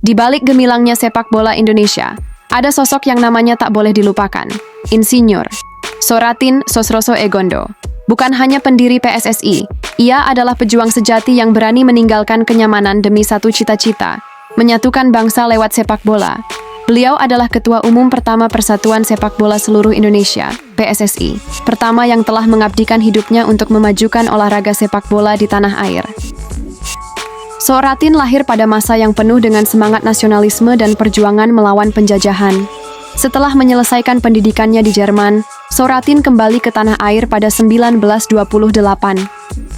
Di balik gemilangnya sepak bola Indonesia, ada sosok yang namanya tak boleh dilupakan, Insinyur Soratin Sosroso Egondo. Bukan hanya pendiri PSSI, ia adalah pejuang sejati yang berani meninggalkan kenyamanan demi satu cita-cita, menyatukan bangsa lewat sepak bola. Beliau adalah Ketua Umum pertama Persatuan Sepak Bola Seluruh Indonesia, PSSI, pertama yang telah mengabdikan hidupnya untuk memajukan olahraga sepak bola di tanah air. Soratin lahir pada masa yang penuh dengan semangat nasionalisme dan perjuangan melawan penjajahan. Setelah menyelesaikan pendidikannya di Jerman, Soratin kembali ke tanah air pada 1928.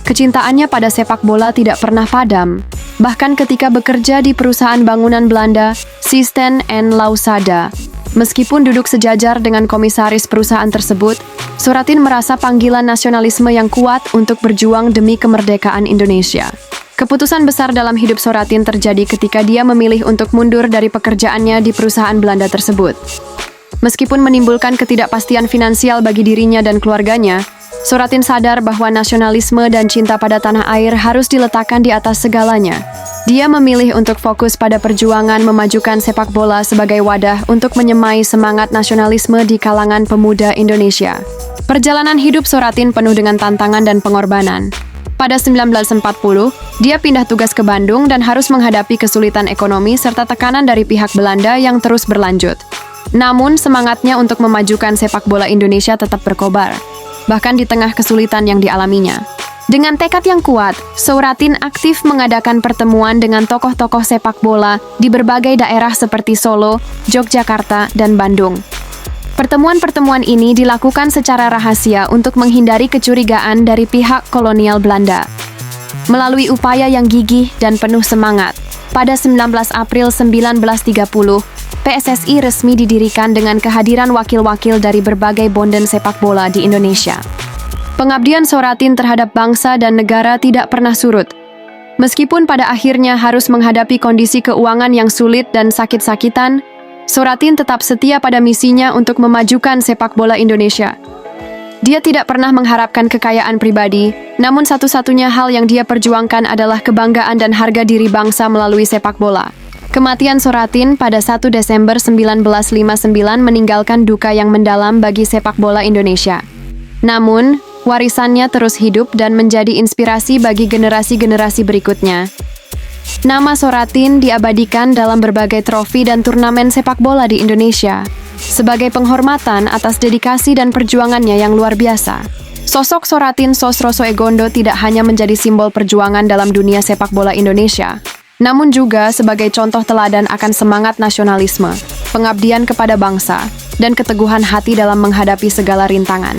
Kecintaannya pada sepak bola tidak pernah padam, bahkan ketika bekerja di perusahaan bangunan Belanda, Sisten en Lausada. Meskipun duduk sejajar dengan komisaris perusahaan tersebut, Soratin merasa panggilan nasionalisme yang kuat untuk berjuang demi kemerdekaan Indonesia. Keputusan besar dalam hidup Soratin terjadi ketika dia memilih untuk mundur dari pekerjaannya di perusahaan Belanda tersebut. Meskipun menimbulkan ketidakpastian finansial bagi dirinya dan keluarganya, Soratin sadar bahwa nasionalisme dan cinta pada tanah air harus diletakkan di atas segalanya. Dia memilih untuk fokus pada perjuangan memajukan sepak bola sebagai wadah untuk menyemai semangat nasionalisme di kalangan pemuda Indonesia. Perjalanan hidup Soratin penuh dengan tantangan dan pengorbanan. Pada 1940, dia pindah tugas ke Bandung dan harus menghadapi kesulitan ekonomi serta tekanan dari pihak Belanda yang terus berlanjut. Namun, semangatnya untuk memajukan sepak bola Indonesia tetap berkobar, bahkan di tengah kesulitan yang dialaminya. Dengan tekad yang kuat, Soratin aktif mengadakan pertemuan dengan tokoh-tokoh sepak bola di berbagai daerah seperti Solo, Yogyakarta, dan Bandung. Pertemuan-pertemuan ini dilakukan secara rahasia untuk menghindari kecurigaan dari pihak kolonial Belanda. Melalui upaya yang gigih dan penuh semangat, pada 19 April 1930, PSSI resmi didirikan dengan kehadiran wakil-wakil dari berbagai bonden sepak bola di Indonesia. Pengabdian Soratin terhadap bangsa dan negara tidak pernah surut. Meskipun pada akhirnya harus menghadapi kondisi keuangan yang sulit dan sakit-sakitan, Soratin tetap setia pada misinya untuk memajukan sepak bola Indonesia. Dia tidak pernah mengharapkan kekayaan pribadi, namun satu-satunya hal yang dia perjuangkan adalah kebanggaan dan harga diri bangsa melalui sepak bola. Kematian Soratin pada 1 Desember 1959 meninggalkan duka yang mendalam bagi sepak bola Indonesia. Namun, warisannya terus hidup dan menjadi inspirasi bagi generasi-generasi berikutnya. Nama Soratin diabadikan dalam berbagai trofi dan turnamen sepak bola di Indonesia, sebagai penghormatan atas dedikasi dan perjuangannya yang luar biasa. Sosok Soratin Sosroso Egondo tidak hanya menjadi simbol perjuangan dalam dunia sepak bola Indonesia, namun juga sebagai contoh teladan akan semangat nasionalisme, pengabdian kepada bangsa, dan keteguhan hati dalam menghadapi segala rintangan.